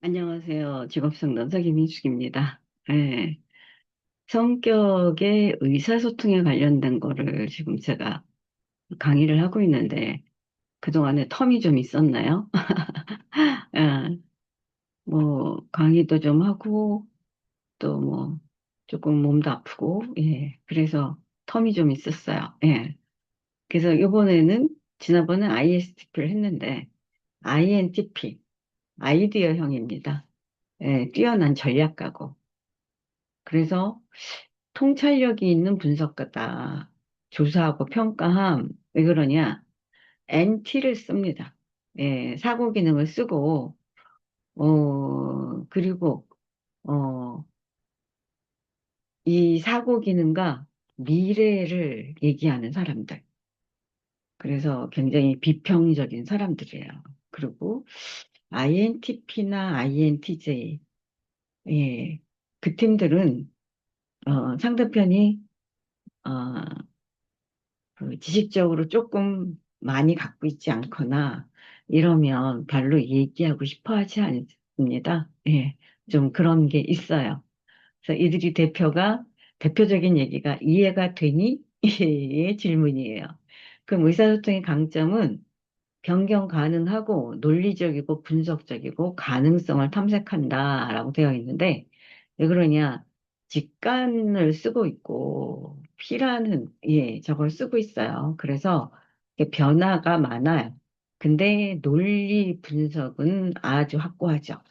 안녕하세요. 직업상담사 김인숙입니다. 네, 성격의 의사소통에 관련된 거를 지금 제가 강의를 하고 있는데 그동안에 텀이 좀 있었나요? 예, 뭐 강의도 좀 하고 또 뭐 조금 몸도 아프고 그래서 텀이 좀 있었어요. 그래서 이번에는 지난번에 ISTP를 했는데 INTP 아이디어형입니다. 뛰어난 전략가고 그래서 통찰력이 있는 분석가다. 조사하고 평가함. 왜 그러냐? NT를 씁니다. 사고 기능을 쓰고, 그리고, 어, 이 사고 기능과 미래를 얘기하는 사람들. 그래서 굉장히 비평적인 사람들이에요. 그리고 INTP나 INTJ, 그 팀들은, 상대편이, 어, 그 지식적으로 조금 많이 갖고 있지 않거나 이러면 별로 얘기하고 싶어 하지 않습니다. 좀 그런 게 있어요. 그래서 이들이 대표적인 얘기가 이해가 되니? 의 질문이에요. 그럼 의사소통의 강점은 변경 가능하고 논리적이고 분석적이고 가능성을 탐색한다라고 되어 있는데 왜 그러냐? 직관을 쓰고 있고 P라는 저걸 쓰고 있어요. 그래서 이게 변화가 많아요. 근데 논리 분석은 아주 확고하죠.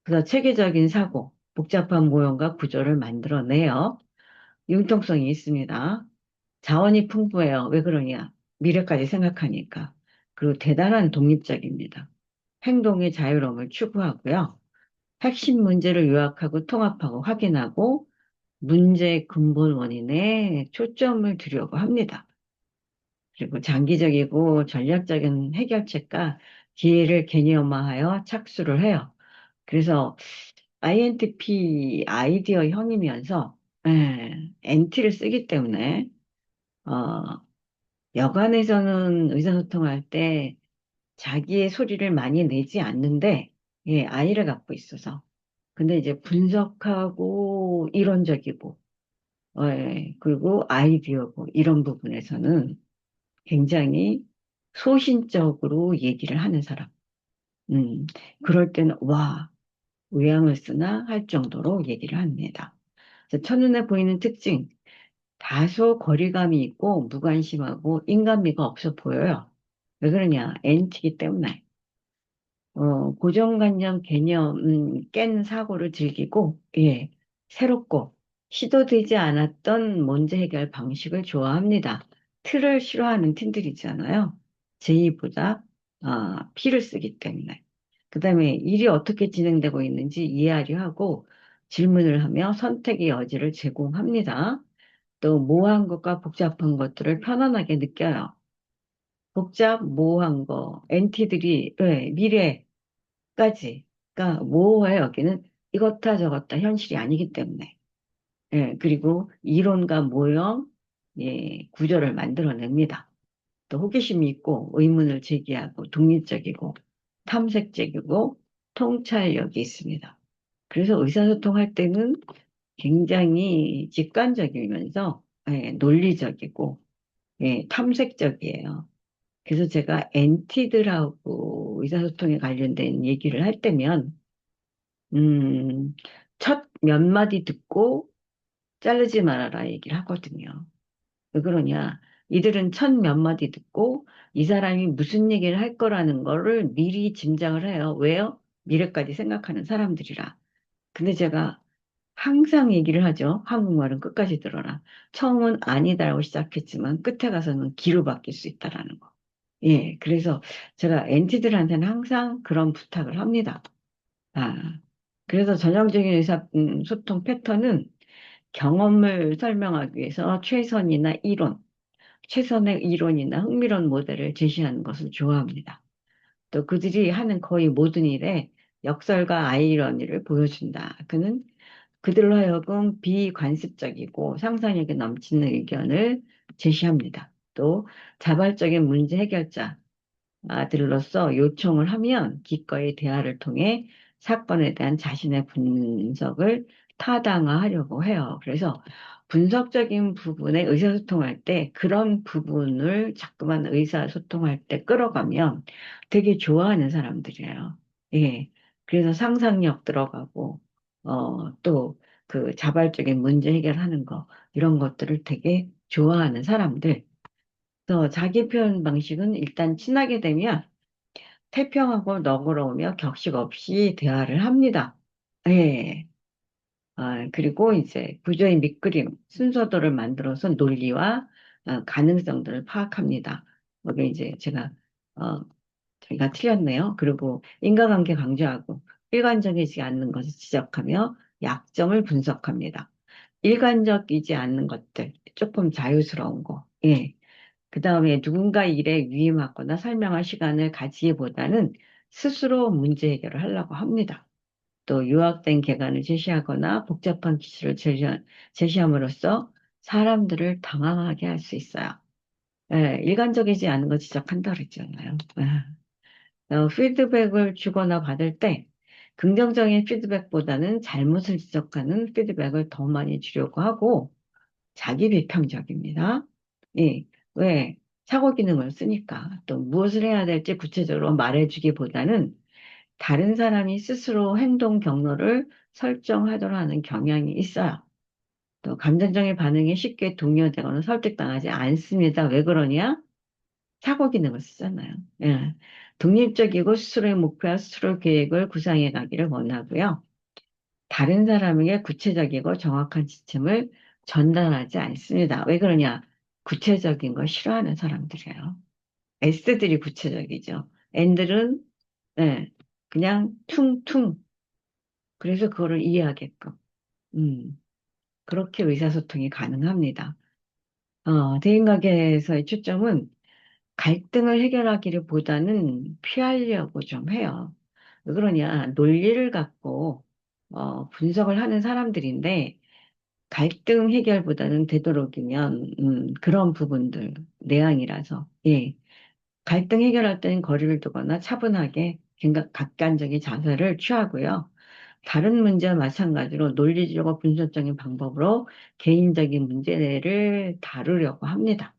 그래서 체계적인 사고, 복잡한 모형과 구조를 만들어내요. 융통성이 있습니다. 자원이 풍부해요. 왜 그러냐? 미래까지 생각하니까. 그리고 대단한 독립적입니다. 행동의 자유로움을 추구하고요. 핵심 문제를 요약하고 통합하고 확인하고 문제의 근본 원인에 초점을 두려고 합니다. 그리고 장기적이고 전략적인 해결책과 기회를 개념화하여 착수를 해요. 그래서 INTP 아이디어형이면서 NT를 쓰기 때문에 어, 여관에서는 의사소통할 때 자기의 소리를 많이 내지 않는데, 아이를 갖고 있어서. 근데 이제 분석하고 이론적이고, 그리고 아이디어고, 이런 부분에서는 굉장히 소신적으로 얘기를 하는 사람. 음, 그럴 때는, 와, 의향을 쓰나 할 정도로 얘기를 합니다. 그래서 첫눈에 보이는 특징, 다소 거리감이 있고 무관심하고 인간미가 없어 보여요. 왜 그러냐? N티기 때문에. 고정관념 개념, 깬 사고를 즐기고, 새롭고, 시도되지 않았던 문제 해결 방식을 좋아합니다. 틀을 싫어하는 팀들이잖아요. J보다, P를 쓰기 때문에. 그 다음에 일이 어떻게 진행되고 있는지 이해하려 하고, 질문을 하며 선택의 여지를 제공합니다. 또 모호한 것과 복잡한 것들을 편안하게 느껴요. 모호한 거, NT들이 미래까지, 그러니까 모호해 여기는 이렇다 저렇다 현실이 아니기 때문에. 그리고 이론과 모형, 구조를 만들어냅니다. 또 호기심이 있고 의문을 제기하고 독립적이고 탐색적이고 통찰력이 있습니다. 그래서 의사소통할 때는 굉장히 직관적이면서 논리적이고 탐색적이에요. 그래서 제가 NT들하고 의사소통에 관련된 얘기를 할 때면 첫 몇 마디 듣고 자르지 말아라 얘기를 하거든요. 왜 그러냐? 이들은 첫 몇 마디 듣고 이 사람이 무슨 얘기를 할 거라는 거를 미리 짐작을 해요. 왜요? 미래까지 생각하는 사람들이라. 근데 제가 항상 얘기를 하죠. 한국말은 끝까지 들어라. 처음은 아니다라고 시작했지만 끝에 가서는 기로 바뀔 수 있다라는 거. 그래서 제가 엔티들한테는 항상 그런 부탁을 합니다. 아, 그래서 전형적인 소통 패턴은 경험을 설명하기 위해서 최선의 이론이나 흥미로운 모델을 제시하는 것을 좋아합니다. 또 그들이 하는 거의 모든 일에 역설과 아이러니를 보여준다. 그들로 하여금 비관습적이고 상상력이 넘치는 의견을 제시합니다. 또 자발적인 문제 해결자들로서 요청을 하면 기꺼이 대화를 통해 사건에 대한 자신의 분석을 타당화하려고 해요. 그래서 분석적인 부분에 의사소통할 때 그런 부분을 자꾸만 의사소통할 때 끌어가면 되게 좋아하는 사람들이에요. 예. 그래서 상상력 들어가고, 또 그 자발적인 문제 해결하는 거, 이런 것들을 되게 좋아하는 사람들. 그래서 자기 표현 방식은 일단 친하게 되면 태평하고 너그러우며 격식 없이 대화를 합니다. 예. 그리고 이제 구조의 밑그림, 순서도를 만들어서 논리와 가능성들을 파악합니다. 여기 이제 어, 제가 틀렸네요. 그리고 인과관계 강조하고 일관적이지 않는 것을 지적하며 약점을 분석합니다. 일관적이지 않는 것들, 조금 자유스러운 거. 예. 그 다음에 누군가 일에 위임하거나 설명할 시간을 가지기보다는 스스로 문제 해결을 하려고 합니다. 또 유학된 개관을 제시하거나 복잡한 기술을 제시함으로써 사람들을 당황하게 할 수 있어요. 예, 일관적이지 않은 거 지적한다 그랬잖아요. 피드백을 주거나 받을 때 긍정적인 피드백보다는 잘못을 지적하는 피드백을 더 많이 주려고 하고 자기 비평적입니다. 예, 왜? 사고 기능을 쓰니까 또 무엇을 해야 될지 구체적으로 말해주기보다는 다른 사람이 스스로 행동 경로를 설정하도록 하는 경향이 있어요. 또 감정적인 반응에 쉽게 동요되거나 설득당하지 않습니다. 왜 그러냐? 사고 기능을 쓰잖아요. 예. 독립적이고 스스로의 목표와 스스로 계획을 구상해 가기를 원하고요. 다른 사람에게 구체적이고 정확한 지침을 전달하지 않습니다. 왜 그러냐? 구체적인 걸 싫어하는 사람들이에요. S들이 구체적이죠. N들은 예, 그냥 퉁퉁. 그래서 그거를 이해하게끔. 음, 그렇게 의사소통이 가능합니다. 대인관계에서의 초점은 갈등을 해결하기를 보다는 피하려고 좀 해요. 왜 그러냐, 논리를 갖고, 분석을 하는 사람들인데, 갈등 해결보다는 되도록이면, 그런 부분들, 내향이라서, 예. 갈등 해결할 때는 거리를 두거나 차분하게 객관적인 자세를 취하고요. 다른 문제와 마찬가지로 논리적이고 분석적인 방법으로 개인적인 문제를 다루려고 합니다.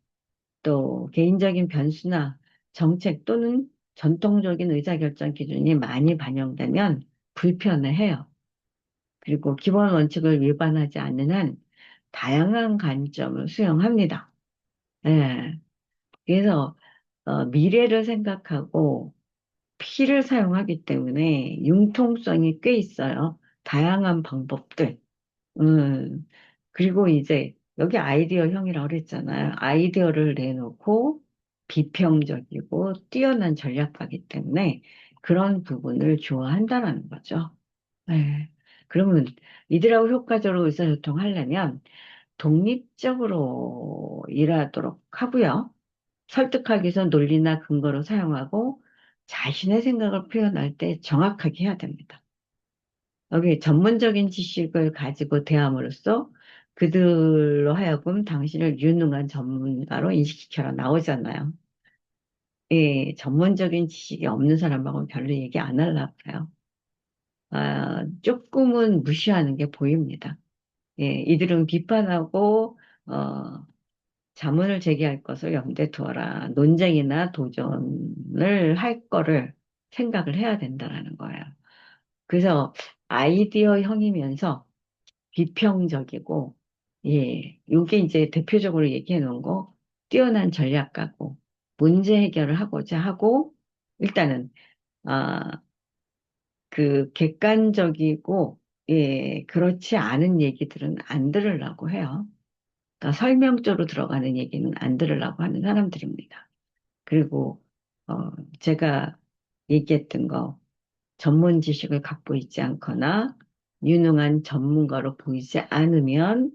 또 개인적인 변수나 정책 또는 전통적인 의사결정 기준이 많이 반영되면 불편해해요. 그리고 기본 원칙을 위반하지 않는 한 다양한 관점을 수용합니다. 예. 그래서 미래를 생각하고 피를 사용하기 때문에 융통성이 꽤 있어요. 다양한 방법들. 음, 그리고 이제 여기 아이디어형이라고 그랬잖아요. 아이디어를 내놓고 비평적이고 뛰어난 전략가기 때문에 그런 부분을 좋아한다라는 거죠. 네. 그러면 이들하고 효과적으로 의사소통하려면 독립적으로 일하도록 하고요. 설득하기 위해서 논리나 근거로 사용하고 자신의 생각을 표현할 때 정확하게 해야 됩니다. 여기 전문적인 지식을 가지고 대함으로써 그들로 하여금 당신을 유능한 전문가로 인식시켜라 나오잖아요. 예, 전문적인 지식이 없는 사람하고는 별로 얘기 안 하려고 해요. 조금은 무시하는 게 보입니다. 예, 이들은 비판하고, 자문을 제기할 것을 염두에 두어라. 논쟁이나 도전을 할 거를 생각을 해야 된다라는 거예요. 그래서 아이디어형이면서 비평적이고, 예, 요게 이제 대표적으로 얘기해 놓은 거, 뛰어난 전략가고, 문제 해결을 하고자 하고, 일단은, 아, 그 객관적이고, 예, 그렇지 않은 얘기들은 안 들으려고 해요. 그러니까 설명적으로 들어가는 얘기는 안 들으려고 하는 사람들입니다. 그리고, 제가 얘기했던 거, 전문 지식을 갖고 있지 않거나, 유능한 전문가로 보이지 않으면,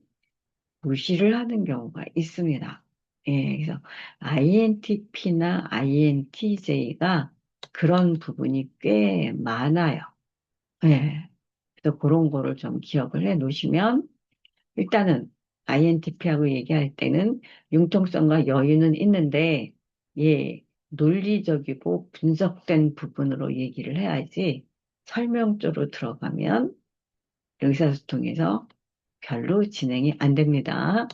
무시를 하는 경우가 있습니다. 예, 그래서 INTP나 INTJ가 그런 부분이 꽤 많아요. 예, 그래서 그런 거를 좀 기억을 해 놓으시면 일단은 INTP하고 얘기할 때는 융통성과 여유는 있는데 예, 논리적이고 분석된 부분으로 얘기를 해야지 설명 쪽으로 들어가면 의사소통에서 별로 진행이 안 됩니다.